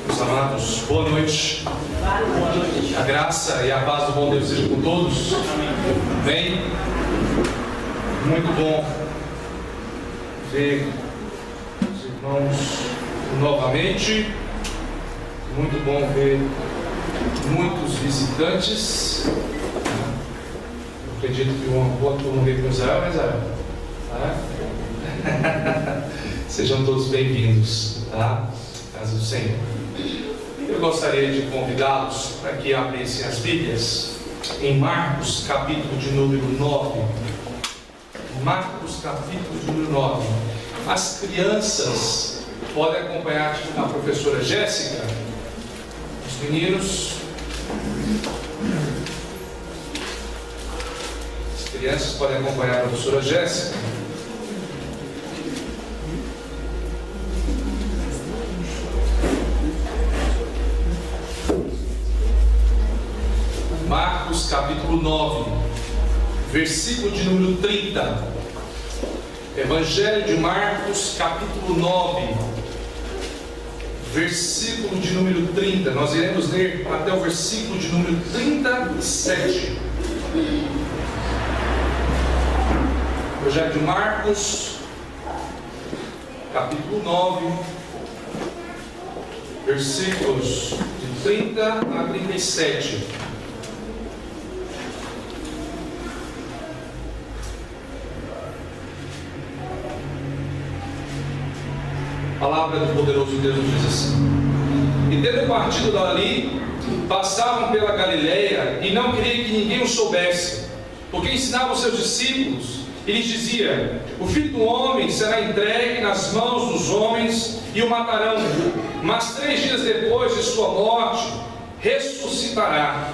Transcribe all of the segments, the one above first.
Meus amados, boa noite. A graça e a paz do bom Deus seja com todos. Bem, muito bom ver os irmãos novamente. Muito bom ver muitos visitantes. Eu acredito que uma boa turma veio com Israel, mas sejam todos bem-vindos, tá? Casa do Senhor. Eu gostaria de convidá-los para que abrissem as Bíblias em Marcos, capítulo de número 9. Marcos, capítulo de número 9. As crianças podem acompanhar a professora Jéssica. Os meninos. As crianças podem acompanhar a professora Jéssica. Marcos capítulo 9, versículo de número 30. Evangelho de Marcos capítulo 9, versículo de número 30. Nós iremos ler até o versículo de número 37. Evangelho de Marcos capítulo 9, versículos de 30 a 37. A palavra do poderoso Deus nos diz assim: e tendo partido dali, passavam pela Galileia, e não queria que ninguém o soubesse, porque ensinava os seus discípulos, e lhes dizia: o Filho do Homem será entregue nas mãos dos homens, e o matarão, mas 3 dias depois de sua morte, ressuscitará.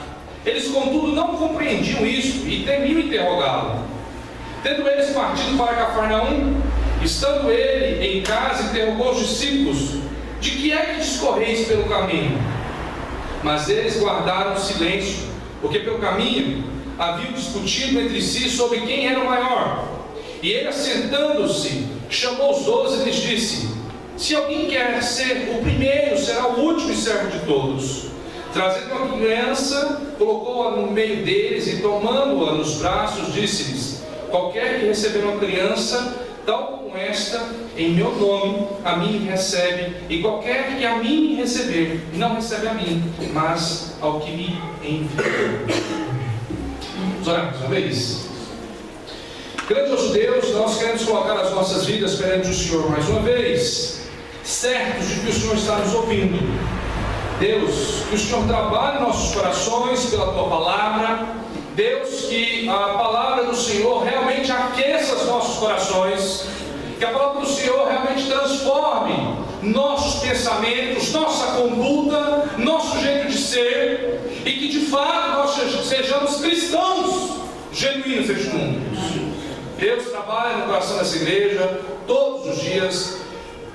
Eles, contudo, não compreendiam isso, e temiam interrogá-lo. Tendo eles partido para Cafarnaum, estando ele em casa, interrogou os discípulos: de que é que discorreis pelo caminho? Mas eles guardaram silêncio, porque pelo caminho haviam discutido entre si sobre quem era o maior. E ele, assentando-se, chamou os 12 e lhes disse: se alguém quer ser o primeiro, será o último e servo de todos. Trazendo uma criança, colocou-a no meio deles, e tomando-a nos braços, disse-lhes: qualquer que receber uma criança tal como esta, em meu nome, a mim me recebe, e qualquer que a mim me receber, não recebe a mim, mas ao que me enviou. Vamos orar mais uma vez. Grandioso Deus, nós queremos colocar as nossas vidas perante o Senhor mais uma vez, certos de que o Senhor está nos ouvindo. Deus, que o Senhor trabalhe em nossos corações pela Tua Palavra. Deus, que a palavra do Senhor realmente aqueça os nossos corações, que a palavra do Senhor realmente transforme nossos pensamentos, nossa conduta, nosso jeito de ser, e que de fato nós sejamos cristãos genuínos neste mundo. Deus, trabalha no coração dessa igreja todos os dias,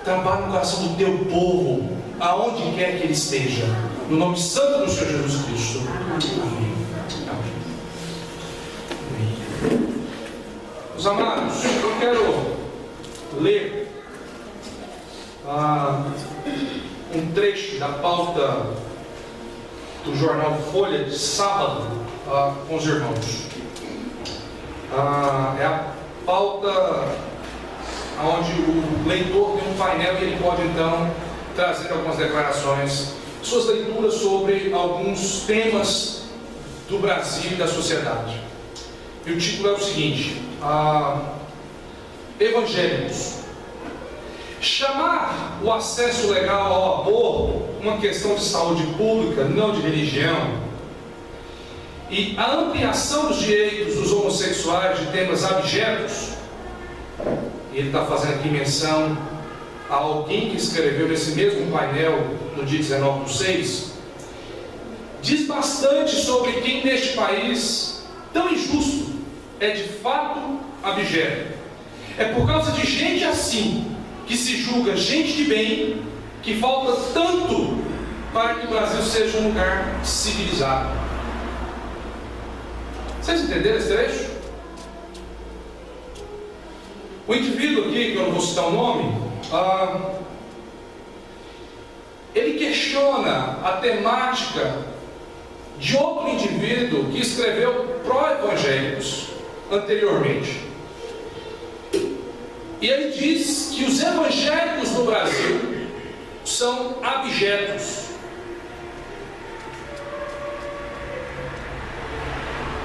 trabalha no coração do Teu povo, aonde quer que ele esteja, no nome santo do Senhor Jesus Cristo. Amém. Meus amados, eu quero ler um trecho da pauta do jornal Folha de sábado com os irmãos. É a pauta onde o leitor tem um painel e ele pode então trazer algumas declarações, suas leituras sobre alguns temas do Brasil e da sociedade. E o título é o seguinte: evangélicos. Chamar o acesso legal ao aborto uma questão de saúde pública, não de religião, e a ampliação dos direitos dos homossexuais de temas abjetos, e ele está fazendo aqui menção a alguém que escreveu nesse mesmo painel no dia 19/6, diz bastante sobre quem neste país tão injusto é de fato abjeto. É por causa de gente assim que se julga gente de bem, que falta tanto para que o Brasil seja um lugar civilizado. Vocês entenderam esse trecho? O indivíduo aqui, que eu não vou citar o nome, ele questiona a temática de outro indivíduo que escreveu pró-evangélicos anteriormente. E ele diz que os evangélicos no Brasil são abjetos.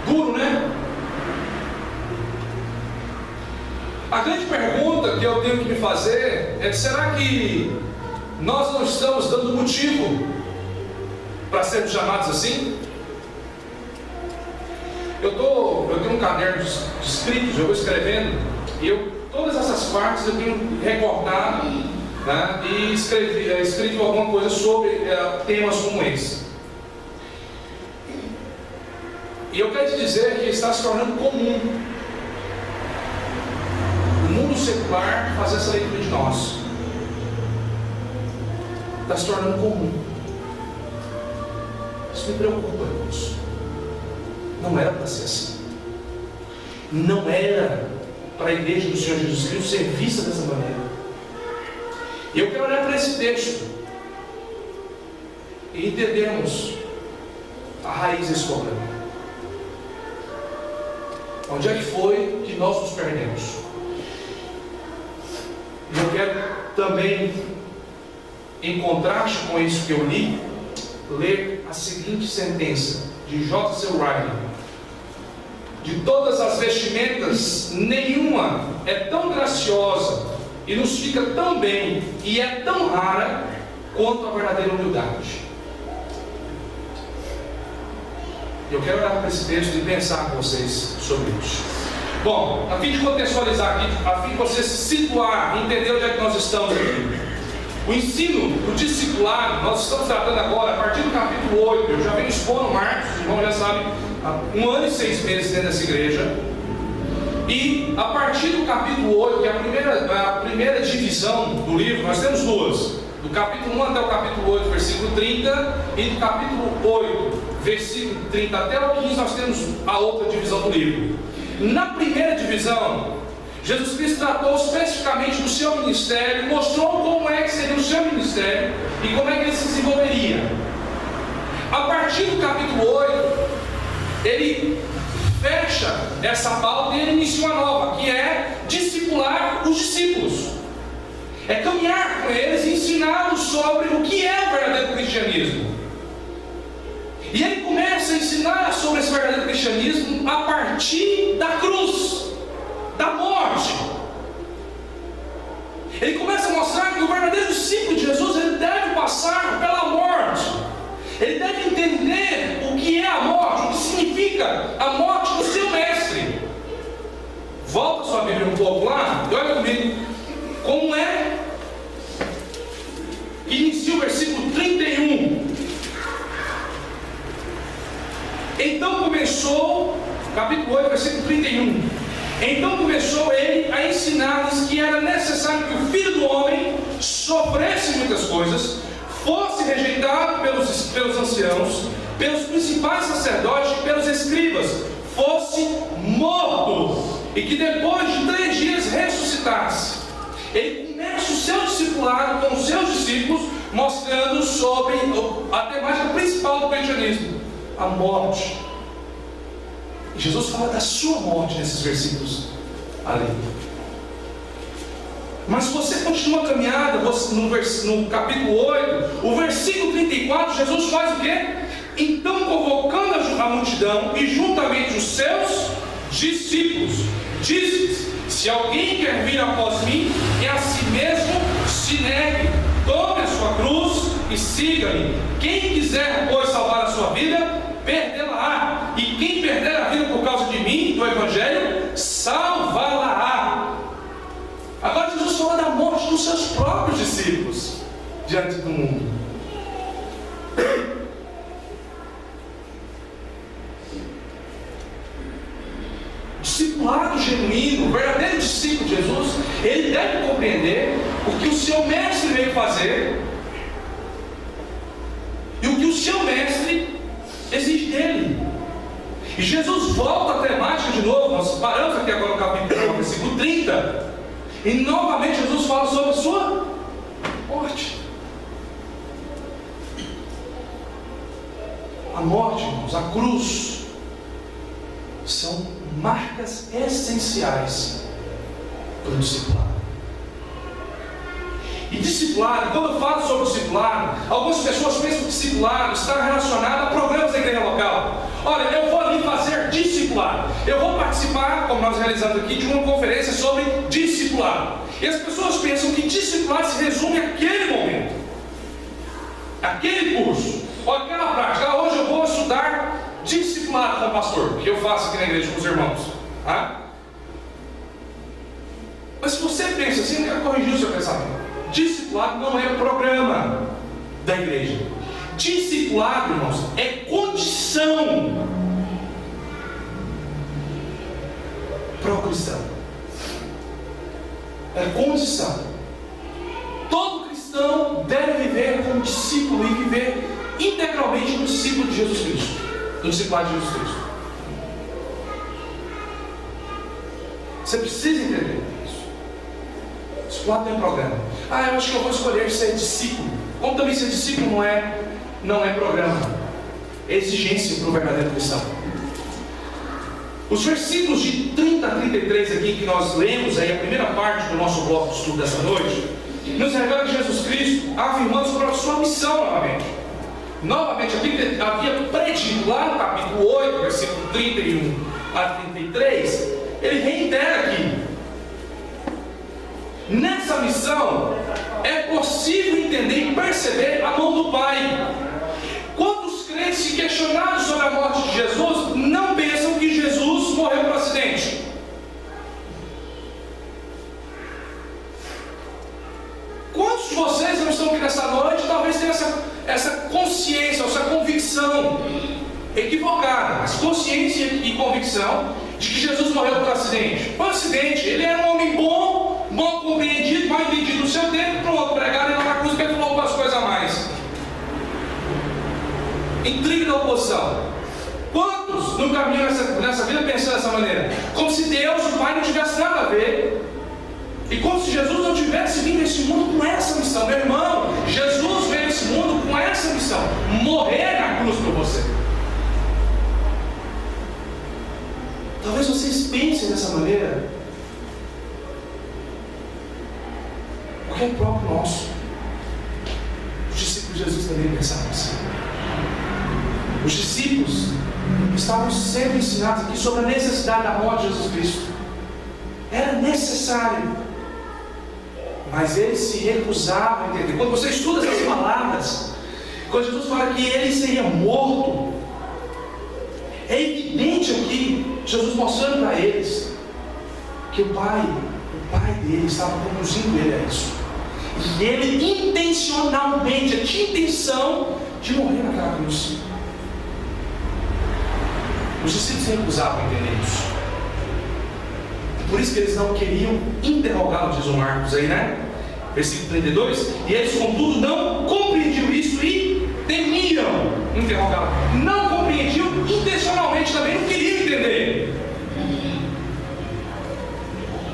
Duro, né? A grande pergunta que eu tenho que me fazer é: será que nós não estamos dando motivo para sermos chamados assim? Eu tenho um caderno de escritos, eu vou escrevendo, e todas essas partes eu tenho recortado, né, e escrito alguma coisa sobre temas como esse. E eu quero te dizer que está se tornando comum o mundo secular fazer essa leitura de nós. Está se tornando comum. Isso me preocupa, irmãos. Não era para ser assim. Não era para a igreja do Senhor Jesus Cristo ser vista dessa maneira. E eu quero olhar para esse texto e entendermos a raiz desse problema. Onde é que foi que nós nos perdemos? E eu quero também, em contraste com isso que eu li, ler a seguinte sentença de J.C. Ryle: de todas as vestimentas, nenhuma é tão graciosa e nos fica tão bem e é tão rara quanto a verdadeira humildade. Eu quero olhar para esse texto e pensar com vocês sobre isso. Bom, a fim de contextualizar aqui, a fim de você se situar, entender onde é que nós estamos aqui. O ensino do discipulado, nós estamos tratando agora, a partir do capítulo 8, eu já venho expondo Marcos, os irmãos já sabem, há 1 ano e 6 meses dentro dessa igreja. E a partir do capítulo 8, que é a primeira divisão do livro, nós temos duas. Do capítulo 1 até o capítulo 8, versículo 30, e do capítulo 8, versículo 30 até o 15, nós temos a outra divisão do livro. Na primeira divisão, Jesus Cristo tratou especificamente do seu ministério, mostrou como é que seria o seu ministério e como é que ele se desenvolveria. A partir do capítulo 8, ele fecha essa pauta e ele inicia uma nova, que é discipular os discípulos. É caminhar com eles e ensiná-los sobre o que é o verdadeiro cristianismo. E ele começa a ensinar sobre esse verdadeiro cristianismo a partir da cruz, da morte. Ele começa a mostrar que o verdadeiro discípulo de Jesus, ele deve passar pela morte. Ele deve entender o que é a morte, o que significa a morte do seu mestre. Volta a sua Bíblia um pouco lá e olha comigo como é que inicia o versículo 31. Então começou, capítulo 8, versículo 31. Então começou ele a ensinar-lhes que era necessário que o Filho do Homem sofresse muitas coisas, fosse rejeitado pelos anciãos, pelos principais sacerdotes e pelos escribas, fosse morto, e que depois de 3 dias ressuscitasse. Ele começa o seu discipulado com os seus discípulos, mostrando sobre a temática principal do cristianismo: a morte. E Jesus fala da sua morte nesses versículos ali. Mas se você continua a caminhada, no capítulo 8, o versículo 34, Jesus faz o quê? Então, convocando a multidão e juntamente os seus discípulos, disse-lhes: se alguém quer vir após mim, que a si mesmo se negue, tome a sua cruz e siga-me. Quem quiser, pois, salvar a sua vida, perdê-la-á. E quem perder a vida por causa de mim, do Evangelho, salvá-la-á. Agora Jesus fala da morte dos seus próprios discípulos diante do mundo. Discipulado genuíno, o verdadeiro discípulo de Jesus, ele deve compreender o que o seu mestre veio fazer e o que o seu mestre exige dele. E Jesus volta à temática de novo. Nós paramos aqui agora no capítulo 1, versículo 30, e novamente Jesus fala sobre a sua morte. morte, irmãos, a cruz, são marcas essenciais para o discipulado. E discipulado, quando eu falo sobre discipulado, algumas pessoas pensam que discipulado está relacionado a programas da igreja local. Olha, eu vou ali fazer discipulado. Eu vou participar, como nós realizamos aqui, de uma conferência sobre discipulado. E as pessoas pensam que discipulado se resume àquele momento, aquele curso, ou aquela prática. Hoje eu vou estudar discipulado com o pastor, que eu faço aqui na igreja com os irmãos. Tá? Mas se você pensa assim, eu quero corrigir o seu pensamento. Discipulado não é programa da igreja. Discipulado, irmãos, é condição para o cristão. É condição. Todo cristão deve viver como discípulo e viver integralmente como discípulo de Jesus Cristo, do discipulado de Jesus Cristo. Você precisa entender isso. Discipulado tem um programa. Eu acho que eu vou escolher ser discípulo. Como também ser discípulo não é programa, é exigência para o verdadeiro cristão. Os versículos de 30 a 33 aqui que nós lemos, aí a primeira parte do nosso bloco de estudo dessa noite, nos revela Jesus Cristo afirmando sobre a sua missão novamente. A Bíblia havia predito lá no capítulo 8, versículo 31 a 33, ele reitera aqui: nessa missão é possível entender e perceber a mão do Pai. Quantos crentes se questionaram sobre a morte de Jesus não pensam que Jesus morreu por acidente? Quantos de vocês não estão aqui nessa noite talvez tenham essa consciência, essa convicção equivocada, mas consciência e convicção de que Jesus morreu por acidente? Por acidente. Ele era um homem bom, mal compreendido, mal entendido no seu tempo. Pronto, pregaram ele na cruz porque ele falou algumas coisas a mais. Intriga da oposição. Quantos no caminho nessa vida pensam dessa maneira? Como se Deus, o Pai, não tivesse nada a ver. E como se Jesus não tivesse vindo nesse mundo com essa missão. Meu irmão, Jesus veio nesse mundo com essa missão: morrer na cruz por você. Talvez vocês pensem dessa maneira, porque é próprio nosso. Os discípulos de Jesus também pensavam assim. Os discípulos estavam sendo ensinados aqui sobre a necessidade da morte de Jesus Cristo. Era necessário, mas eles se recusavam a entender. Quando você estuda essas palavras, quando Jesus fala que ele seria morto, é evidente aqui Jesus mostrando para eles que o pai dele estava conduzindo ele a isso. E ele intencionalmente tinha intenção de morrer naquela cruz. Os discípulos se recusavam a entender isso. Por isso que eles não queriam interrogá-lo, diz o Marcos aí, né? Versículo 32. E eles, contudo, não compreendiam isso e temiam interrogá-lo. Não compreendiam intencionalmente, também não queriam entender.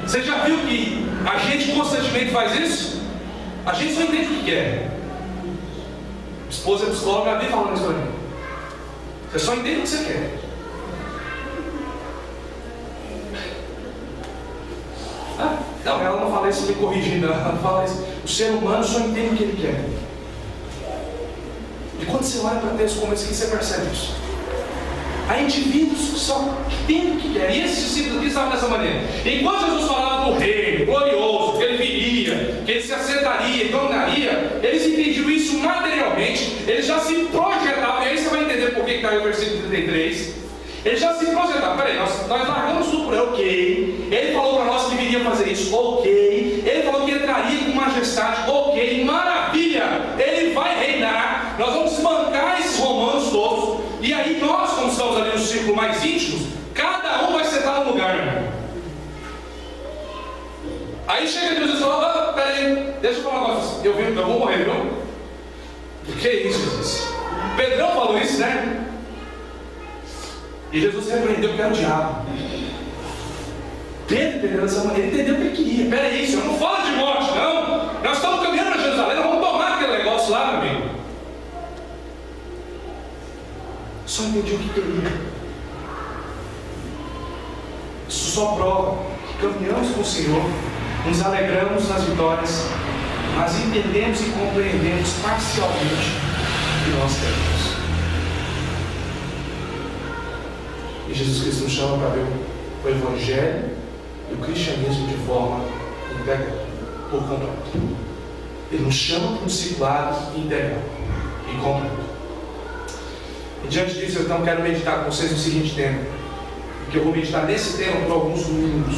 Você já viu que a gente constantemente faz isso? A gente só entende o que quer. A esposa é psicóloga, ela vem falando isso para mim. Você só entende o que você quer. Não, ela não fala isso me corrigindo, ela fala isso. O ser humano só entende o que ele quer. E quando você olha para textos como esse aqui, você percebe isso. Há indivíduos que só entendem o que quer. E esses discípulos aqui estavam dessa maneira. Enquanto Jesus falava do reino glorioso, que ele viria, que ele se assentaria, dominaria, eles entendiam isso materialmente, eles já se projetavam. E aí você vai entender por que está aí o versículo 33. Ele já se projetavam. Peraí, nós largamos tudo por ele, ok. Ele falou para nós que viria fazer isso, ok. Ele falou que entraria com majestade, ok. Maravilha, ele vai reinar. Nós vamos desbancar esses romanos todos. E aí nós, como estamos ali no círculo mais íntimo, cada um vai sentar no lugar, irmão. Aí chega Jesus e fala: peraí, deixa eu falar um negócio. Eu vou morrer, viu? O que é isso, Jesus? Pedrão falou isso, né? E Jesus repreendeu que era o diabo. Pedro entendeu dessa maneira, entendeu o que ele queria. Peraí, Senhor, não fala de morte, não. Nós estamos caminhando para Jerusalém, nós vamos tomar aquele negócio lá, meu amigo. só entendia o que queria. Isso só prova que caminhamos com o Senhor, nos alegramos nas vitórias, mas entendemos e compreendemos parcialmente o que nós temos. E Jesus Cristo nos chama para ver o Evangelho e o cristianismo de forma integral, por completo. Ele nos chama para um discipulado integral e completo. E diante disso, eu então quero meditar com vocês no seguinte tema, que eu vou meditar nesse tema por alguns minutos.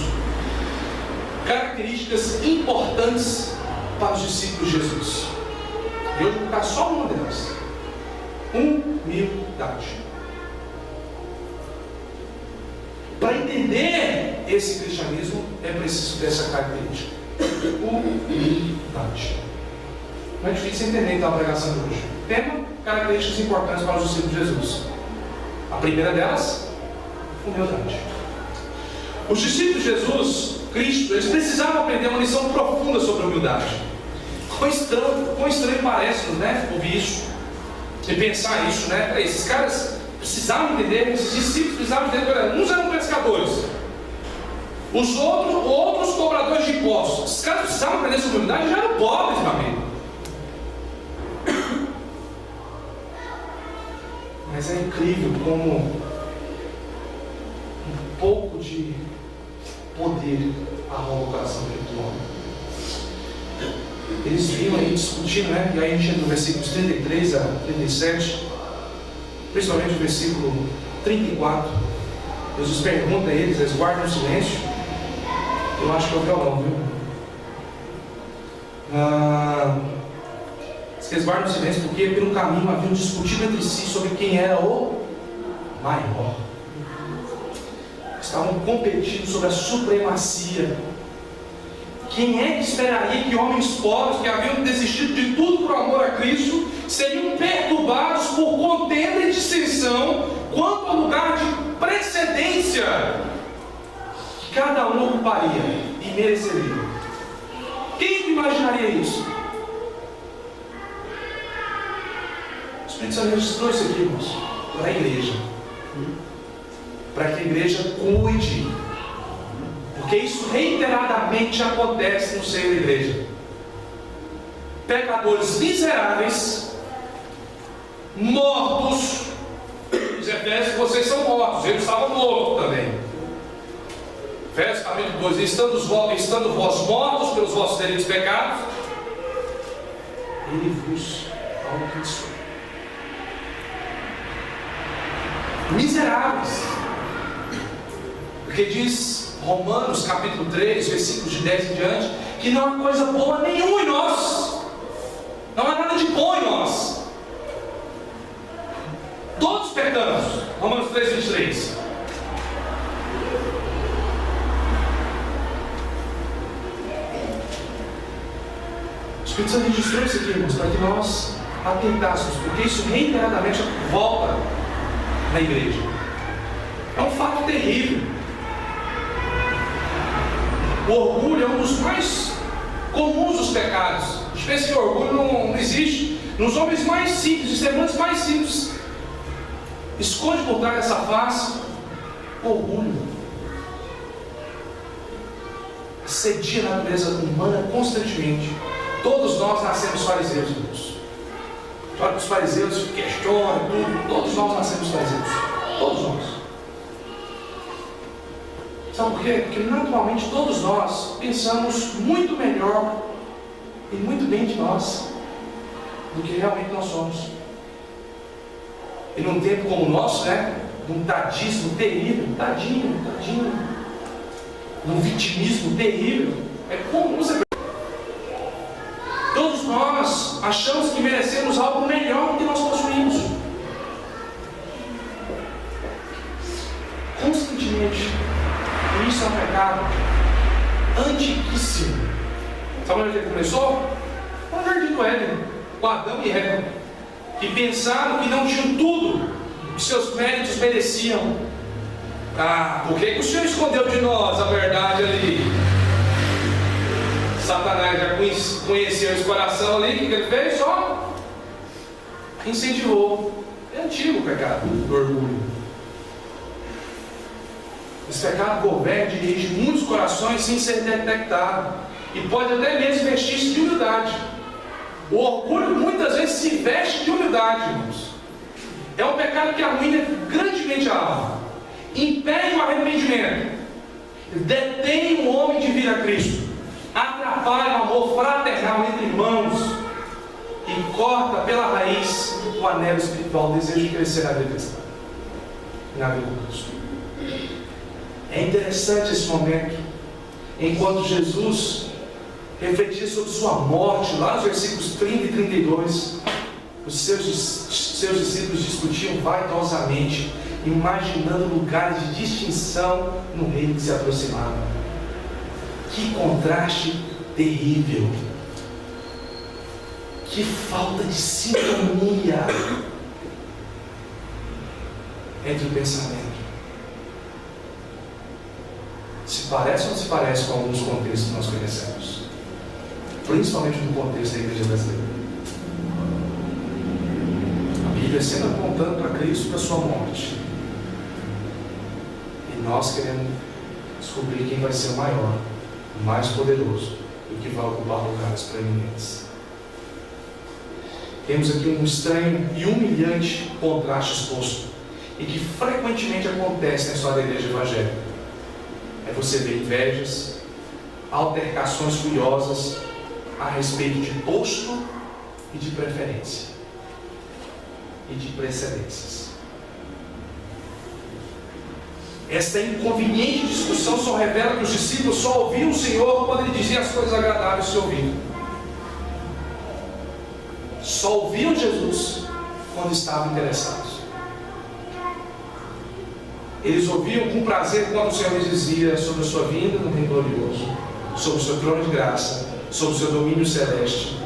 Características importantes para os discípulos de Jesus. E hoje vou botar só uma delas: humildade. Para entender esse cristianismo, é preciso ter essa característica: humildade. Não é difícil entender então a pregação de hoje. Tema: características importantes para os discípulos de Jesus. A primeira delas, humildade. Os discípulos de Jesus Cristo, eles precisavam aprender uma lição profunda sobre a humildade. Quão estranho parece-nos, né, ouvir isso e pensar isso, né? Esses caras precisavam entender, esses discípulos precisavam entender. Uns eram pescadores, os outros cobradores de impostos. Esses caras precisavam aprender sobre humildade, já eram pobres, meu amigo. Mas é incrível como um pouco de poder arruma o coração do homem. Eles vinham aí discutindo, né? E aí a gente entra no versículos 33 a 37, principalmente o versículo 34. Jesus pergunta a eles, eles guardam o silêncio. Eu acho que é o violão, viu? Eles guardam o silêncio porque pelo caminho haviam discutido entre si sobre quem era o maior. Estavam competindo sobre a supremacia. Quem é que esperaria que homens pobres, que haviam desistido de tudo por amor a Cristo, seriam perturbados por contenda e dissensão quanto ao lugar de precedência que cada um ocuparia e mereceria? Quem imaginaria isso? O Espírito Santo registrou isso aqui, irmãos, para a igreja, para que a igreja cuide, porque isso reiteradamente acontece no seio da igreja. Pecadores miseráveis, mortos. Os Efésios, vocês são mortos, eles estavam mortos também. Efésios capítulo 2: estando vós mortos pelos vossos delitos e pecados, Ele vos alcançou. Miseráveis. Porque diz Romanos capítulo 3, versículos de 10 em diante, que não há coisa boa nenhuma em nós. Não há nada de bom em nós. Todos pecamos. Romanos 3, 23. O Espírito Santo registrou isso aqui, irmãos, para que nós atentássemos, porque isso reiteradamente volta na igreja. É um fato terrível. O orgulho é um dos mais comuns dos pecados. A gente pensa que o orgulho não existe. Nos homens mais simples, nos semelhantes mais simples, esconde por trás dessa face o orgulho. Assedia a natureza humana constantemente. Todos nós nascemos fariseus, irmãos. Olha que os fariseus questionam tudo. Todos nós nascemos fariseus. Todos nós. Sabe por quê? Porque naturalmente todos nós pensamos muito melhor e muito bem de nós do que realmente nós somos. E num tempo como o nosso, né? Num tadismo terrível, tadinho, num vitimismo terrível, é comum você. Todos nós achamos que merecemos algo melhor do que nós possuímos. Constantemente. E isso é um pecado antiquíssimo. Sabe onde ele começou? No jardim do Éden, com Adão e Eva, que pensaram que não tinham tudo, que seus méritos mereciam. Por que o Senhor escondeu de nós a verdade ali? Satanás já conheceu esse coração ali, o que ele fez? Só incentivou. É antigo o pecado do orgulho. Esse pecado governa e dirige muitos corações sem ser detectado. E pode até mesmo vestir-se de humildade. O orgulho muitas vezes se veste de humildade, irmãos. É um pecado que arruína grandemente a alma, impede o arrependimento, detém o homem de vir a Cristo, atrapalha o amor fraternal entre irmãos e corta pela raiz o anelo espiritual, o desejo de crescer na vida cristã e na vida com Cristo. É interessante esse momento, enquanto Jesus refletia sobre sua morte, lá nos versículos 30 e 32, os seus discípulos discutiam vaidosamente, imaginando lugares de distinção no reino que se aproximava. Que contraste terrível! Que falta de sintonia entre o pensamento. Se parece ou não se parece com alguns contextos que nós conhecemos, principalmente no contexto da igreja brasileira. A Bíblia sempre apontando para Cristo e para a sua morte, e nós queremos descobrir quem vai ser o maior, o mais poderoso, e o que vai ocupar lugares proeminentes. Temos aqui um estranho e humilhante contraste exposto, e que frequentemente acontece na história da igreja evangélica. É você ver invejas, altercações furiosas a respeito de posto e de preferência e de precedências. Esta inconveniente discussão só revela que os discípulos só ouviam o Senhor quando Ele dizia as coisas agradáveis de seu ouvido. Só ouviam Jesus quando estavam interessados. Eles ouviam com prazer quando o Senhor lhes dizia sobre a sua vinda no reino glorioso, sobre o seu trono de graça, sobre o seu domínio celeste,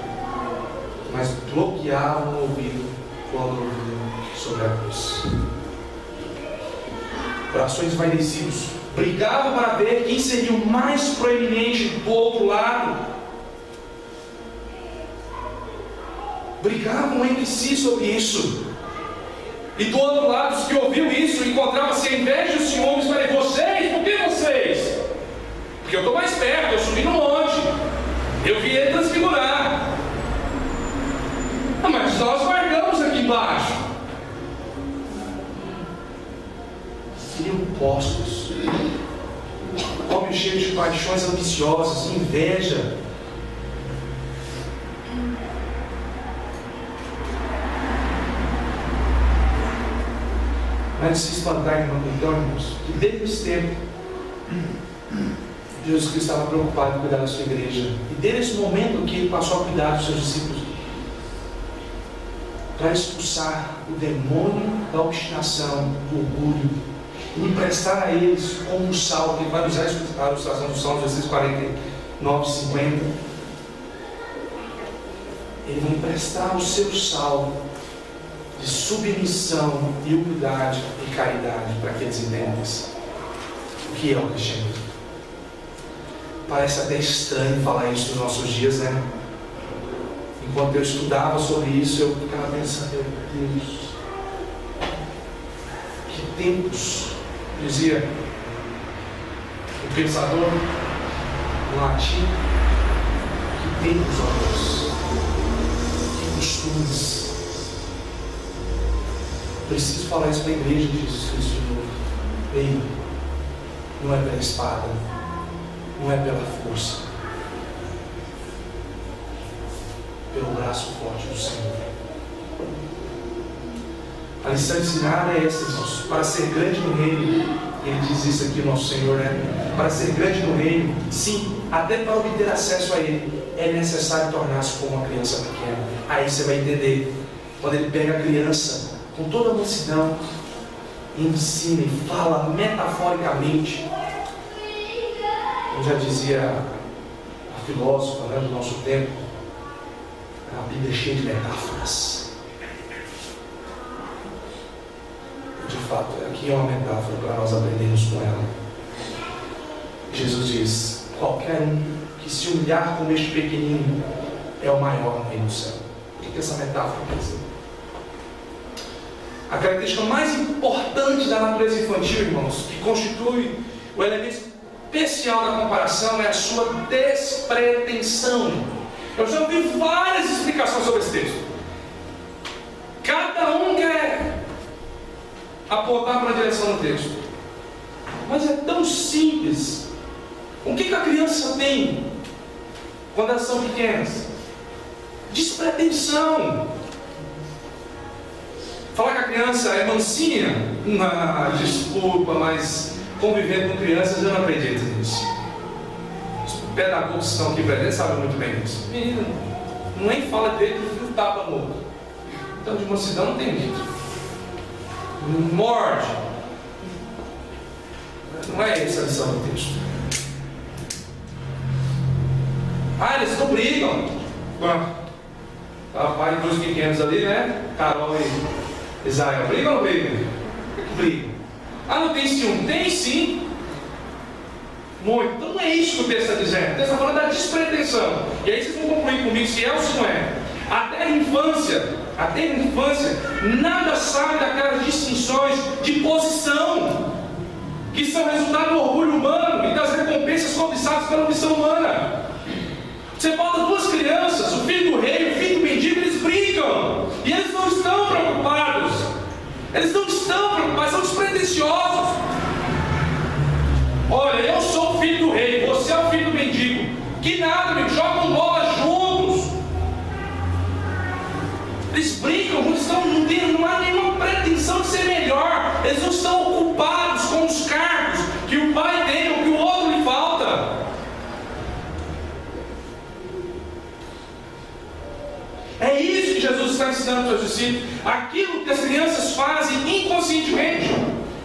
mas bloqueavam o ouvido quando ouviam sobre a cruz. Corações envaidecidos brigavam para ver quem seria o mais proeminente do outro lado. Brigavam entre si sobre isso. E do outro lado, os que ouviam isso encontravam-se a inveja dos ciúmes. Falei, vocês? Por que vocês? Porque eu estou mais perto, eu subi no monte, eu vi ele transfigurar. Mas nós largamos aqui embaixo. Seriam postos, homens cheios de paixões ambiciosas, inveja. Mas se espantar, então, irmãos, que desde esse tempo Jesus Cristo estava preocupado em cuidar da sua igreja, e desde esse momento que Ele passou a cuidar dos seus discípulos, para expulsar o demônio da obstinação, do orgulho, e emprestar a eles como um sal, que Ele vai usar a ilustração do Salmo 49, 50. Ele vai emprestar o seu sal de submissão e humildade e caridade para que eles entendam o que é o cristianismo. Parece até estranho falar isso nos nossos dias, né? Enquanto eu estudava sobre isso, eu ficava pensando, meu Deus, que tempos, dizia o pensador no latim, que tempos, ó Deus, que costumes. Preciso falar isso para a igreja de Jesus Cristo de novo. Ei, não é pela espada, não é pela força, pelo braço forte do Senhor. A lição ensinada é essa, irmãos. Para ser grande no reino, Ele diz isso aqui, nosso Senhor, né? Para ser grande no reino, sim, até para obter acesso a Ele, é necessário tornar-se como uma criança pequena. Aí você vai entender, quando Ele pega a criança com toda a mansidão, e ensina e fala metaforicamente. Como já dizia a filósofa, né, do nosso tempo, a Bíblia é cheia de metáforas. De fato, aqui é uma metáfora para nós aprendermos com ela. Jesus diz: qualquer um que se humilhar como este pequenino é o maior no reino do céu. O que essa metáfora quer dizer? A característica mais importante da natureza infantil, irmãos, que constitui o elemento especial da comparação, é a sua despretensão. Eu já ouvi várias explicações sobre esse texto. Cada um quer apontar para a direção do texto, mas é tão simples. O que a criança tem quando elas são pequenas? Despretensão. Falar que a criança é mansinha? Não, desculpa, mas convivendo com crianças eu não acredito nisso. Os pedagogos que estão aqui presentes sabem muito bem disso. Menino, nem fala dele que não tapa no outro. Então de mansidão não tem jeito. Morde. Não é essa a lição do texto. Eles não brigam. Pai e dois pequenos ali, né? Carol e Israel. Brigam ou não brigam? Brigam. Não tem ciúme? Tem sim. Muito. Então não é isso que o texto está dizendo. O texto está falando da despretensão. E aí vocês vão concluir comigo se é ou se não é. Até a infância, nada sabe daquelas distinções de posição, que são resultado do orgulho humano e das recompensas cobiçadas pela ambição humana. Você bota duas crianças, o filho do rei e o filho do mendigo, eles brincam. E eles não estão preocupados. São despretensiosos. Olha, eu sou o filho do rei, você é o filho do mendigo. Que nada, amigo, jogam bola juntos. Eles brincam, não há nenhuma pretensão de ser melhor. Eles não estão ocupados com os cargos que o pai tem ou que o outro lhe falta. É isso que Jesus está ensinando aos seus discípulos. Aquilo que as crianças fazem inconscientemente.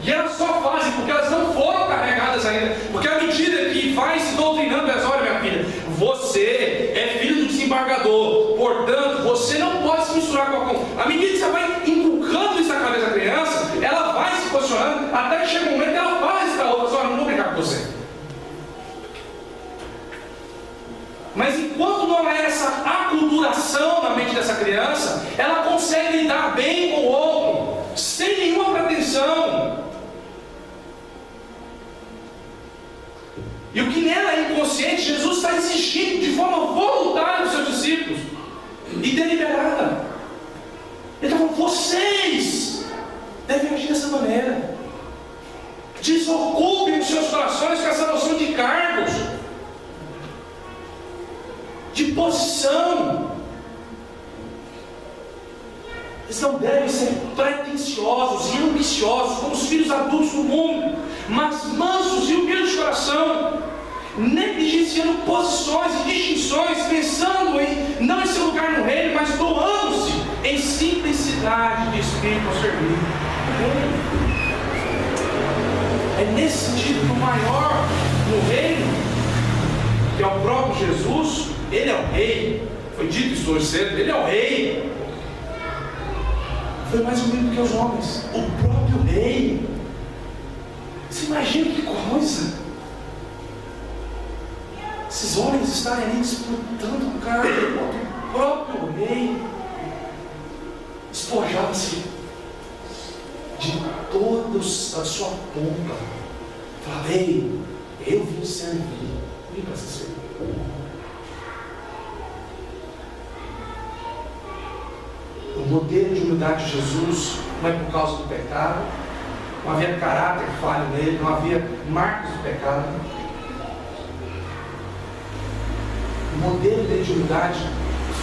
E elas só fazem porque elas não foram carregadas ainda. Porque à medida que vai se doutrinando, olha minha filha, você é filho do desembargador. Portanto, você não pode se misturar com a... À medida que você vai inculcando isso na cabeça da criança, ela vai se posicionando, até que chega um momento que ela faz para outra, olha, não vou brincar com você. Mas enquanto não há essa aculturação na mente dessa criança, ela consegue lidar bem com o outro, sem nenhuma pretensão. E o que nela é inconsciente, Jesus está exigindo de forma voluntária dos seus discípulos e deliberada. Ele está falando, vocês devem agir dessa maneira. Desocupem os seus corações com essa noção de cargos, de posição. Eles não devem ser pretensiosos e ambiciosos como os filhos adultos do mundo, mas mansos e humildes de coração, negligenciando posições e distinções, pensando não em seu lugar no reino, mas doando-se em simplicidade de espírito ao servir. É nesse sentido que o maior no reino, que é o próprio Jesus, ele é o rei. Foi dito isso hoje cedo, ele é o rei. Foi mais humilde do que os homens, o próprio rei. Você imagina que coisa? Esses homens estarem ali disputando o cargo do próprio rei. Espojava-se de toda a sua pompa. Falei, eu vim servir, vim para ser servido. O modelo de humildade de Jesus não é por causa do pecado, não havia caráter falho nele, não havia marcas do pecado. O modelo dele de humildade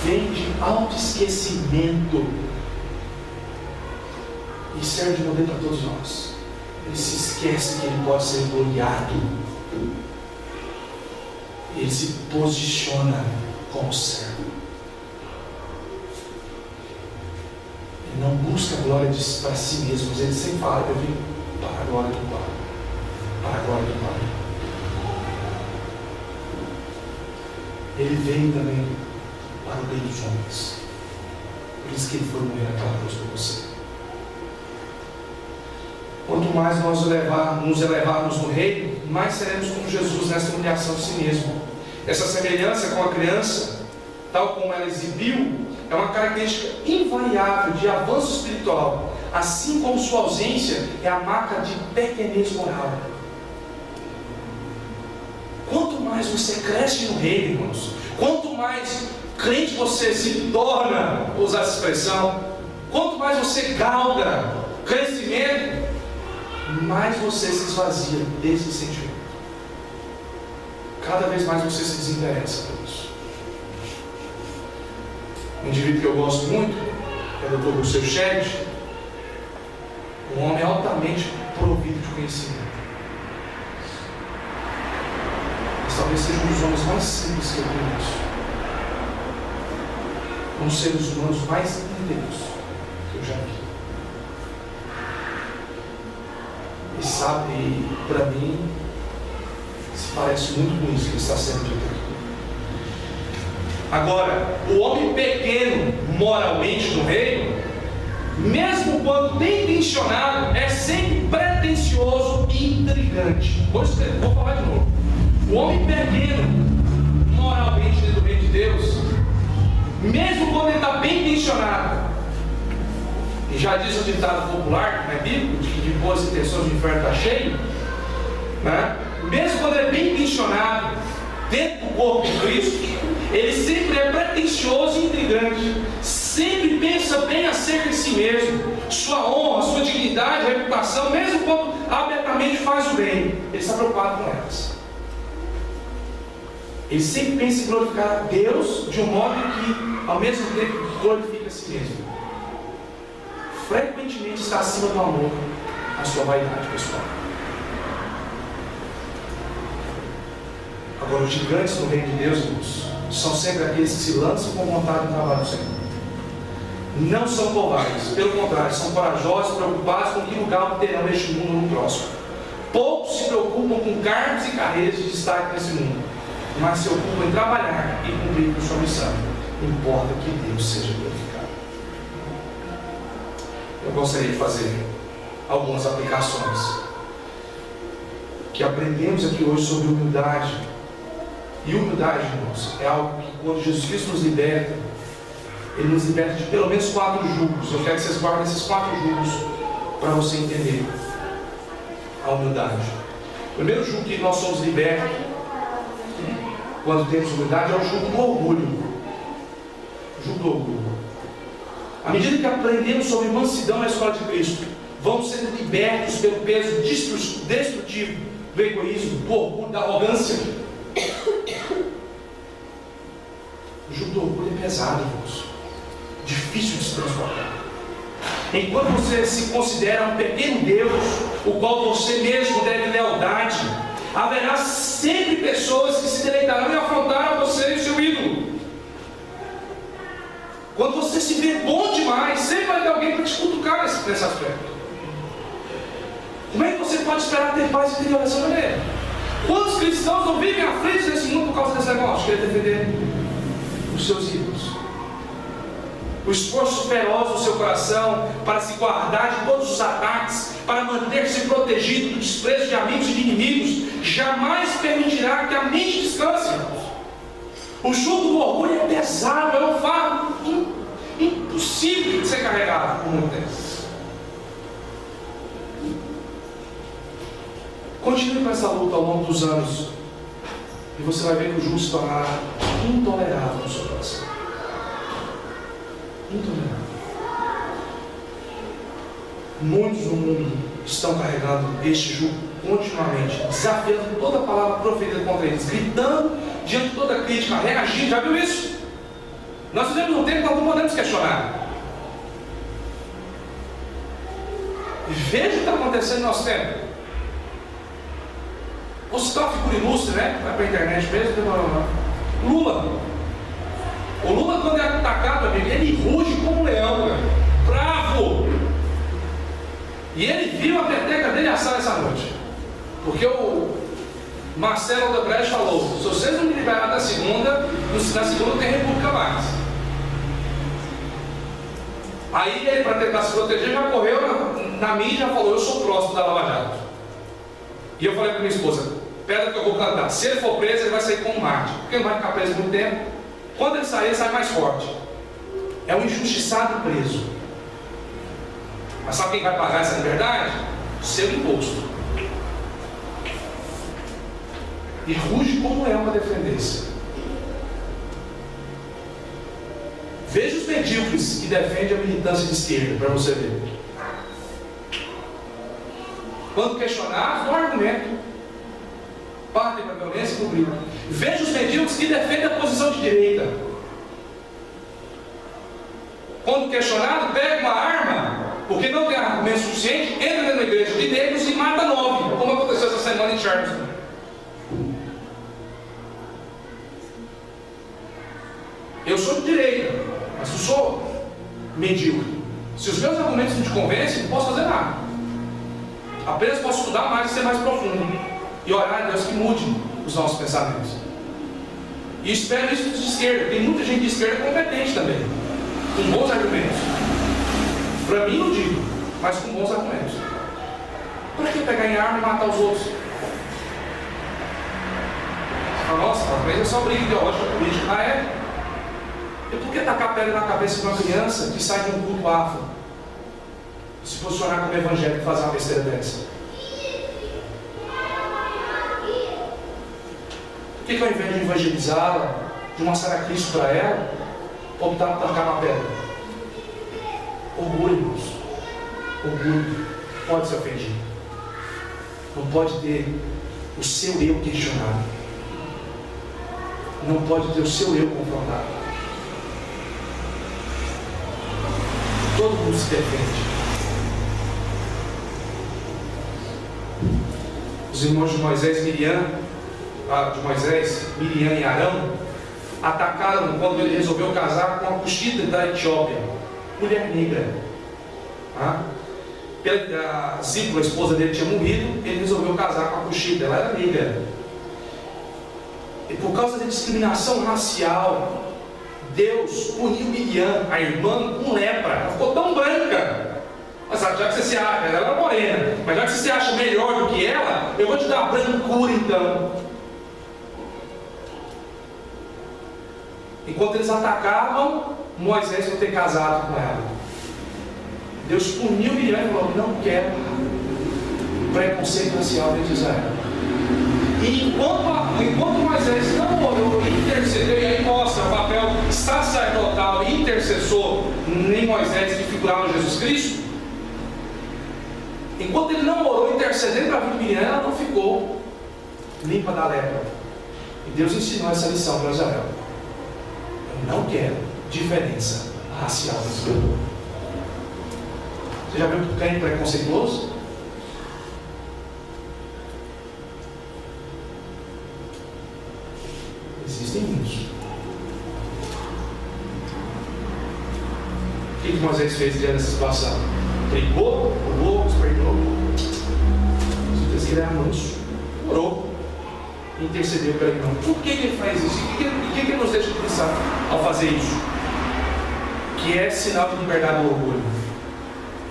vem de autoesquecimento e serve de modelo para todos nós. Ele se esquece que ele pode ser gloriado, ele se posiciona como servo. Não busca a glória para si mesmo, mas ele sempre fala, eu vim para a glória do Pai. Para a glória do Pai. Ele veio também para o bem dos homens. Por isso que ele foi morrer naquela cruz por você. Quanto mais nós nos elevarmos no reino, mais seremos como Jesus nessa humilhação de si mesmo. Essa semelhança com a criança, tal como ela exibiu, é uma característica invariável de avanço espiritual, assim como sua ausência é a marca de pequenez moral. Quanto mais você cresce no reino, irmãos, quanto mais crente você se torna, vou usar essa expressão, quanto mais você galga crescimento, mais você se esvazia desse sentimento. Cada vez mais você se desinteressa por isso. Um indivíduo que eu gosto muito, que é o Dr. Rousseau Shedd, um homem altamente provido de conhecimento. Mas talvez seja um dos homens mais simples que eu conheço. Um dos seres humanos mais íntegros que eu já vi. E sabe, para mim, se parece muito com isso que ele está sendo dito aqui. Agora, o homem pequeno moralmente no reino, mesmo quando bem intencionado, é sempre pretensioso e intrigante. Vou falar de novo. O homem pequeno moralmente dentro do reino de Deus, mesmo quando ele está bem intencionado, e já diz o ditado popular, não é bíblico, de que de boas intenções o inferno está cheio, né? Mesmo quando ele é bem intencionado dentro do corpo de Cristo, ele sempre é pretensioso e intrigante, sempre pensa bem acerca de si mesmo, sua honra, sua dignidade, reputação, mesmo quando abertamente faz o bem, ele está preocupado com elas. Ele sempre pensa em glorificar a Deus de um modo que, ao mesmo tempo, glorifica a si mesmo. Frequentemente está acima do amor à sua vaidade pessoal. Agora, os gigantes no reino de Deus, irmãos, são sempre aqueles que se lançam com vontade no trabalho do Senhor. Não são covardes, pelo contrário, são corajosos, preocupados com que lugar obterão neste mundo ou no próximo. Poucos se preocupam com cargos e carreiras de destaque nesse mundo, mas se ocupam em trabalhar e cumprir com sua missão. Importa que Deus seja glorificado. Eu gostaria de fazer algumas aplicações que aprendemos aqui hoje sobre humildade. E humildade, irmãos, é algo que quando Jesus Cristo nos liberta, Ele nos liberta de pelo menos 4 jugos. Eu quero que vocês guardem esses 4 jugos para você entender a humildade. O primeiro jugo que nós somos libertos quando temos humildade é o jugo do orgulho. O jugo do orgulho. À medida que aprendemos sobre mansidão na escola de Cristo, vamos sendo libertos pelo peso destrutivo do egoísmo, do orgulho, da arrogância. O jugo do orgulho é pesado, irmãos. Difícil de se transportar. Enquanto você se considera um pequeno Deus, o qual você mesmo deve lealdade, haverá sempre pessoas que se deleitarão em afrontar a você e o seu ídolo. Quando você se vê bom demais, sempre vai ter alguém para te cutucar nesse aspecto. Como é que você pode esperar ter paz interior dessa maneira? Quantos cristãos não vivem aflitos nesse mundo por causa desse negócio? Querer defender os seus ídolos. O esforço feroz do seu coração para se guardar de todos os ataques, para manter-se protegido do desprezo de amigos e de inimigos, jamais permitirá que a mente descanse. O jugo do orgulho é pesado, é um fardo impossível de ser carregado por muito tempo. Continue com essa luta ao longo dos anos, e você vai ver que o jugo se tornará intolerável no seu coração. Intolerável. Muitos no mundo estão carregando este jugo continuamente, desafiando toda a palavra proferida contra eles, gritando diante de toda crítica, reagindo. Já viu isso? Nós vivemos um tempo que nós não podemos questionar. Veja o que está acontecendo no nosso tempo. Vou citar uma figura ilustre, né? Vai para a internet mesmo. Lula. O Lula, quando é atacado, amigo, ele ruge como um leão, cara. Bravo! E ele viu a peteca dele assar essa noite. Porque o Marcelo Odebrecht falou: se vocês não me liberarem na segunda não tem república mais. Aí ele, para tentar se proteger, já correu na mídia e falou: eu sou próximo da Lava Jato. E eu falei para minha esposa: pedra que eu vou plantar. Se ele for preso, ele vai sair como Marte. Porque ele não vai ficar preso muito tempo. Quando ele sai mais forte. É um injustiçado preso. Mas sabe quem vai pagar essa liberdade? Seu imposto. E ruge como leão para defender-se. Veja os medíocres que defendem a militância de esquerda, para você ver. Quando questionados, não argumento. Partem para a violência e para o grito. Veja os medíocres que defendem a posição de direita. Quando questionado, pega uma arma, porque não tem argumento suficiente, entra dentro da igreja de negros e mata 9, como aconteceu essa semana em Charleston. Eu sou de direita, mas não sou medíocre. Se os meus argumentos não te convencem, não posso fazer nada. Apenas posso estudar mais e ser mais profundo. E orar a Deus que mude os nossos pensamentos. E espero isso de esquerda. Tem muita gente de esquerda competente também, com bons argumentos. Para mim não digo, mas com bons argumentos. Para que pegar em arma e matar os outros? Você fala, nossa, talvez é só briga ideológica política. Ah, é? E por que tacar pedra na cabeça de uma criança que sai de um culto afro? Se posicionar como evangélico e fazer uma besteira dessa? Por que ao invés de evangelizá-la, de mostrar a Cristo para ela, optar por tacar uma pedra? Orgulho, irmãos. Orgulho. Pode se ofender. Não pode ter o seu eu questionado. Não pode ter o seu eu confrontado. Todo mundo se defende. Os irmãos de Moisés, Miriam e Arão atacaram quando ele resolveu casar com a Cushita da Etiópia, mulher negra. A Zípora, a esposa dele, tinha morrido, ele resolveu casar com a Cushita, ela era negra. E por causa da discriminação racial, Deus puniu Miriam, a irmã, com lepra. Ela ficou tão branca. Mas sabe, já que você se acha, ela era morena, mas já que você se acha melhor do que ela, eu vou te dar brancura então. Enquanto eles atacavam, Moisés foi ter casado com ela. Deus puniu Miriam e falou: não quero preconceito racial dentro de Israel. E enquanto Moisés não orou e intercedeu, e aí mostra o papel sacerdotal e intercessor em Moisés que figurava em Jesus Cristo, enquanto ele não orou intercedendo para a vida de Miriam, ela não ficou limpa da lepra. E Deus ensinou essa lição para Israel: eu não quero diferença racial nesse mundo. Você já viu que tem preconceituoso? Existem muitos. O que Moisés fez diante dessa situação? Brigou, orou, espertou. Se ele era manso, orou, intercedeu pela irmã. Por que ele faz isso? O que ele nos deixa de pensar ao fazer isso? Que é sinal de liberdade do orgulho.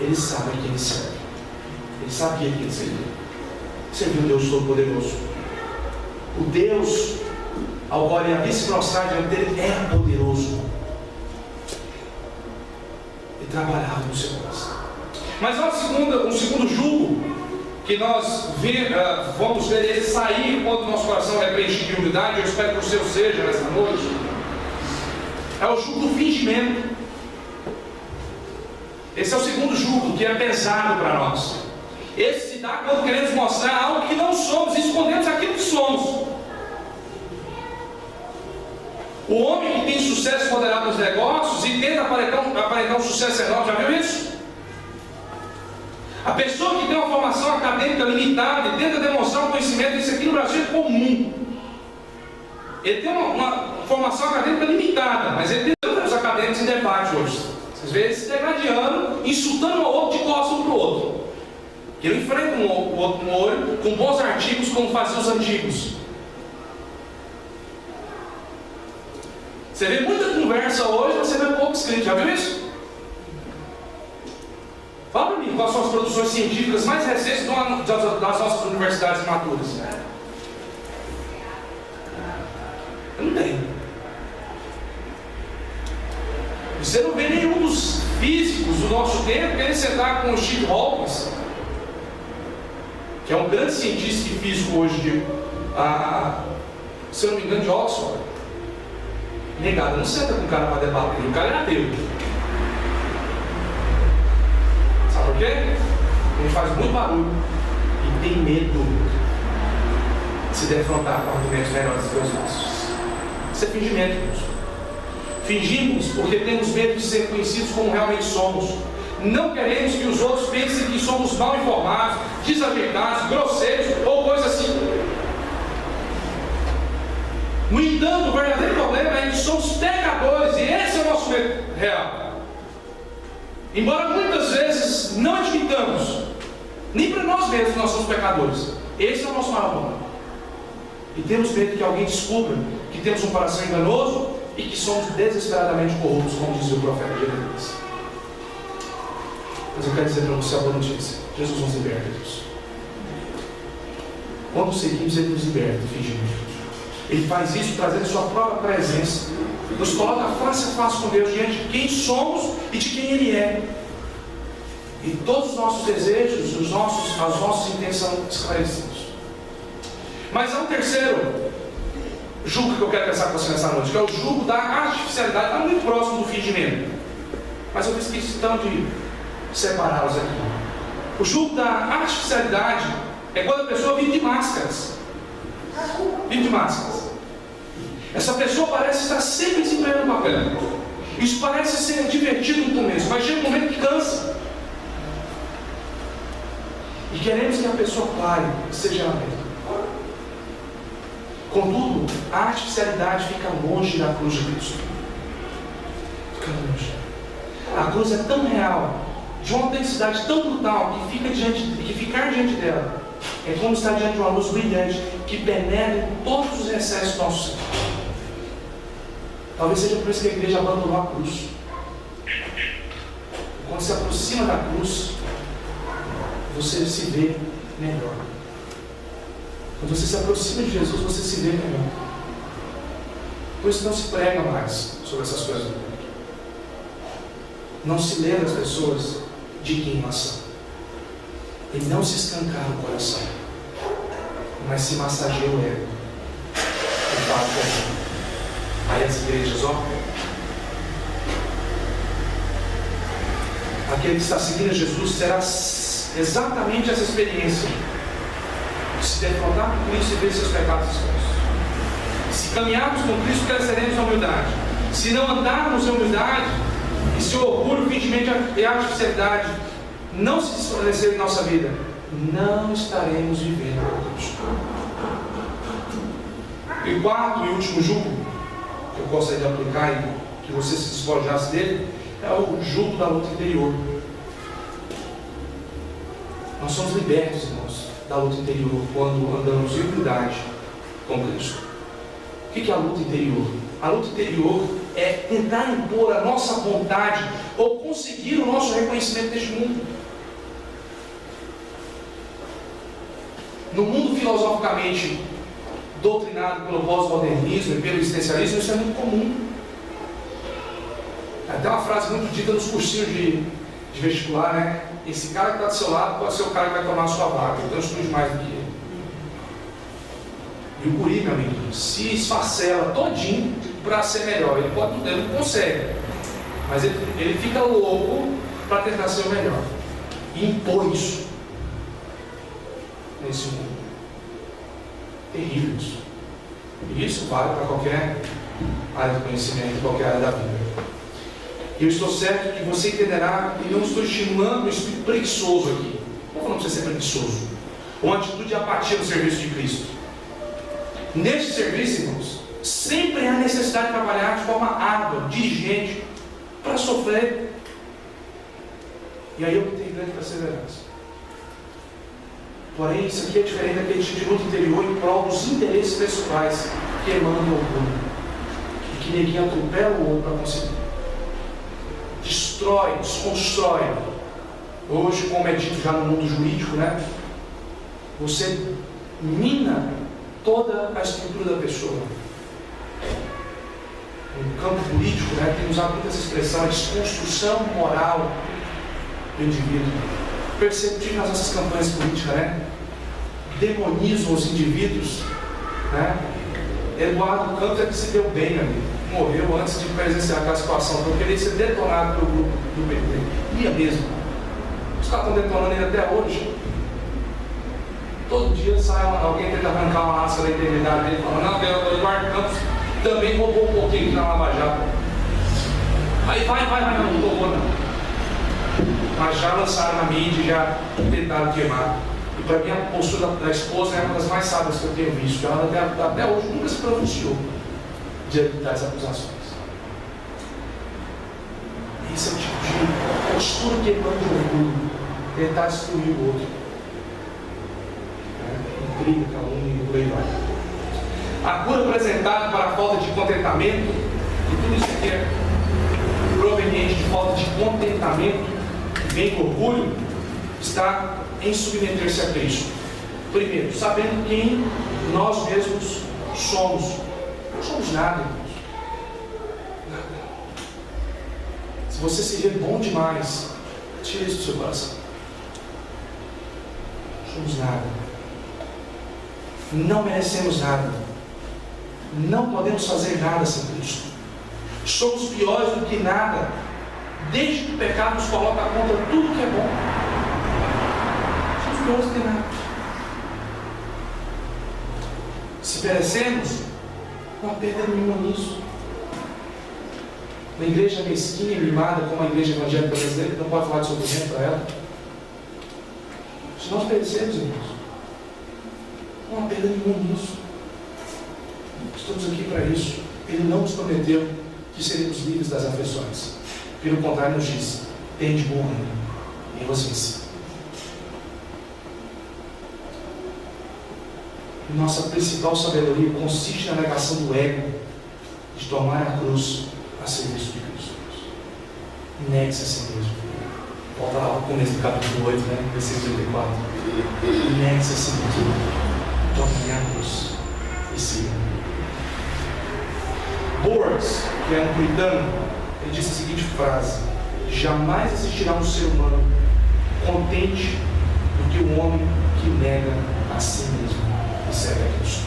Ele sabe quem ele serve. Ele sabia quem ele serviu. Serviu um Deus Todo-Poderoso. O Deus ao qual ele havia se prostrado diante dele era poderoso. Ele trabalhava no seu coração. Mas há um segundo jugo que nós vamos ver ele sair quando o nosso coração é preenchido de humildade. Eu espero que o seu seja nesta noite. É o jugo do fingimento. Esse é o segundo jugo que é pesado para nós. Esse se dá quando queremos mostrar algo que não somos e escondemos aquilo que somos. O homem que tem sucesso moderado nos negócios e tenta aparentar um sucesso enorme, já viu isso? A pessoa que tem uma formação acadêmica limitada e tenta demonstrar um conhecimento, isso aqui no Brasil é comum. Ele tem uma formação acadêmica limitada, mas ele tem os acadêmicos em debate hoje. Às vezes se degradando, insultando um ao outro de costas um para o outro. Que ele enfrenta o outro no olho com bons artigos, como faziam os antigos. Você vê muita conversa hoje, você vê pouco escrito. Já viu isso? Fala para mim, quais são as produções científicas mais recentes das nossas universidades maturas? Eu não tenho. Você não vê nenhum dos físicos do nosso tempo querem sentar com o Steve Hawking, que é um grande cientista físico hoje, se eu não me engano, de Oxford. Negado, não senta com o cara para debater, o cara é ateu. Sabe por quê? Ele faz muito barulho e tem medo de se defrontar com argumentos melhores do que os nossos. Isso é fingimento, irmãos. Fingimos porque temos medo de ser conhecidos como realmente somos. Não queremos que os outros pensem que somos mal informados, desajeitados, grosseiros ou coisa assim. No entanto, o verdadeiro problema é que somos pecadores e esse é o nosso medo real. Embora muitas vezes não admitamos, nem para nós mesmos nós somos pecadores. Esse é o nosso maior problema. E temos medo que alguém descubra que temos um coração enganoso e que somos desesperadamente corruptos, como dizia o profeta Jeremias. Mas eu quero dizer para você a boa notícia: Jesus nos liberta disso. Quando seguimos, Ele nos liberta do fingimento. Ele faz isso trazendo sua própria presença, nos coloca face a face com Deus, diante de quem somos e de quem Ele é. E todos os nossos desejos, as nossas intenções são esclarecidos. Mas há um terceiro jugo que eu quero pensar com você nessa noite, que é o jugo da artificialidade. Está muito próximo do fingimento, mas eu fiz questão de separá-los aqui. O jugo da artificialidade é quando a pessoa vive de máscaras. Vive de máscaras. Essa pessoa parece estar sempre desempenhando o papel. Isso parece ser divertido no começo, mas chega um momento que cansa. E queremos que a pessoa pare, seja ela mesma. Contudo, a artificialidade fica longe da cruz de Cristo. Fica longe. A cruz é tão real, de uma intensidade tão brutal, que ficar diante dela é como estar diante de uma luz brilhante que penetra em todos os excessos do nosso ser. Talvez seja por isso que a igreja abandonou a cruz. Quando se aproxima da cruz, você se vê melhor. Quando você se aproxima de Jesus, você se vê melhor. Por isso não se prega mais sobre essas coisas. Não se lembra as pessoas de quem elas são. E não se escancara o coração, mas se massageia o ego. E fala com aí as igrejas, aquele que está seguindo Jesus terá exatamente essa experiência de se defrontar com Cristo e ver seus pecados expostos. Se caminharmos com Cristo, cresceremos na humildade. Se não andarmos em humildade, e se o orgulho, o fingimento e a artificialidade não se desvanecer em nossa vida, não estaremos vivendo com Cristo. E o quarto e último jugo que eu gostaria de aplicar e que você se despojasse dele é o jugo da luta interior. Nós somos libertos, irmãos, da luta interior quando andamos em humildade com Cristo. O que é a luta interior? A luta interior é tentar impor a nossa vontade ou conseguir o nosso reconhecimento neste mundo. No mundo filosoficamente doutrinado pelo pós-modernismo e pelo existencialismo, isso é muito comum. Até uma frase muito dita nos cursinhos de vestibular, né? Esse cara que está do seu lado pode ser o cara que vai tomar a sua vaga, então estude mais do que ele. E o guri, meu amigo, se esfacela todinho para ser melhor. Ele não consegue, mas ele fica louco para tentar ser o melhor. E impõe isso nesse mundo. Terrível isso. E isso vale para qualquer área de conhecimento, qualquer área da vida. E eu estou certo que você entenderá que não estou estimulando o espírito preguiçoso aqui. Não falando para você ser preguiçoso. Uma atitude de apatia no serviço de Cristo. Neste serviço, irmãos, sempre há necessidade de trabalhar de forma árdua, diligente, para sofrer. E aí eu tenho grande perseverança. Porém, isso aqui é diferente daquele tipo de luta interior em prol dos interesses pessoais que emanam do orgulho. E que ninguém atropela o outro para conseguir. Destrói, desconstrói. Hoje, como é dito já no mundo jurídico, né? Você mina toda a estrutura da pessoa. no campo político, né, tem usado muito essa expressão, a desconstrução moral do indivíduo. Perceptivo nas nossas campanhas políticas, né? Demonizam os indivíduos, né? Eduardo Campos é que se deu bem ali, morreu antes de presenciar aquela situação, porque ele ia ser detonado pelo grupo do PT. Ia mesmo. Os caras estão detonando ele até hoje. Todo dia sai alguém tenta arrancar uma asca da integridade dele, falando, não, o Eduardo Campos também roubou um pouquinho aqui na Lava Jato. Aí vai, não roubou não. Mas já lançaram na mídia, já tentaram queimar. E para mim a postura da esposa é uma das mais sábias que eu tenho visto. Ela até hoje nunca se pronunciou diante das acusações. Esse é o tipo de postura que emana de orgulho, tentar destruir o outro. Intriga, calúnia e por aí vai. A cura apresentada para a falta de contentamento, e tudo isso aqui é proveniente de falta de contentamento, que vem do orgulho, está em submeter-se a Cristo. Primeiro, sabendo quem nós mesmos somos. Não somos nada, irmãos. Nada. Se você se vê bom demais, tire isso do seu coração. Não somos nada. Não merecemos nada. Não podemos fazer nada sem Cristo. Somos piores do que nada, desde que o pecado nos coloca contra tudo que é bom. Somos piores do que nada. Se perecemos, não há perda nenhuma nisso. Uma igreja mesquinha e mimada como a igreja evangélica brasileira, não pode falar de sofrimento para ela. Se nós perecemos, irmãos, não há perda nenhuma nisso. Estamos aqui para isso. Ele não nos prometeu que seremos livres das aflições. Pelo contrário, nos diz: tende bom ânimo em vocês. Nossa principal sabedoria consiste na negação do ego, de tomar a cruz a serviço de Cristo. Negue-se a si mesmo. Volta lá ao começo do capítulo 8, né? Versículo 34. Negue-se a si mesmo. Tome a cruz e siga. Boers, que é um puritano, ele disse a seguinte frase: jamais existirá um ser humano contente do que um homem que nega a si mesmo e segue a Cristo.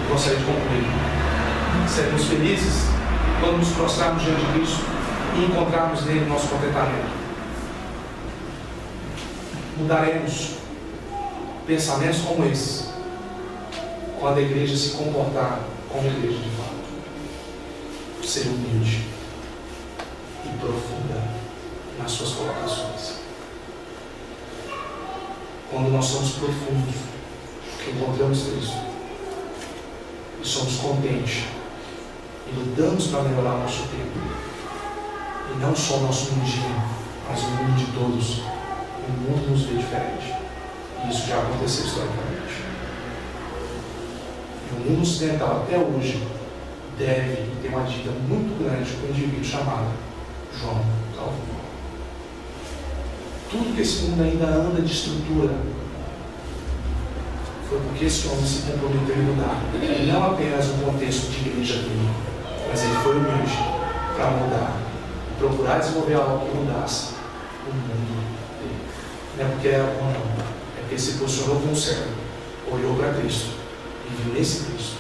Eu gostaria de concluir. Seremos felizes quando nos prostrarmos diante de Cristo e encontrarmos nele nosso contentamento. Mudaremos pensamentos como esses quando a igreja se comportar como igreja de fato. Ser humilde e profunda nas suas colocações. Quando nós somos profundos, que encontramos Cristo e somos contentes e lutamos para melhorar o nosso tempo, e não só o nosso mundinho, mas o mundo de todos, o mundo nos vê diferente. E isso já aconteceu historicamente. E o mundo ocidental até hoje deve ter uma dívida muito grande com um indivíduo chamado João Calvino. Tudo que esse mundo ainda anda de estrutura foi porque esse homem se comprometeu em mudar. E não apenas no contexto de igreja dele, mas ele foi humilde para mudar, procurar desenvolver algo que mudasse o mundo dele. Não é porque era bom, não. É porque ele se posicionou como servo, olhou para Cristo e viu nesse Cristo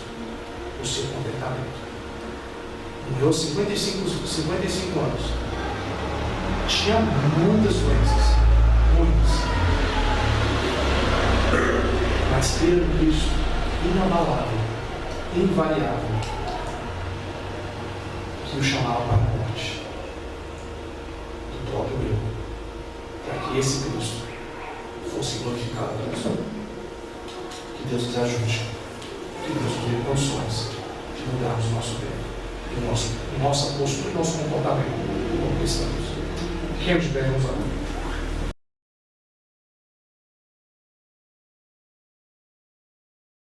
o seu contentamento. Morreu 55 anos. Tinha muitas doenças. Muitas. Mas ter um Cristo inabalável, invariável, que o chamava para a morte do próprio eu, para que esse Cristo fosse glorificado pela pessoa. Que Deus nos ajude, que Deus nos dê condições de mudarmos o nosso tempo, e nossa postura e nosso comportamento como cristãos. Fiquemos de pé, vamos lá.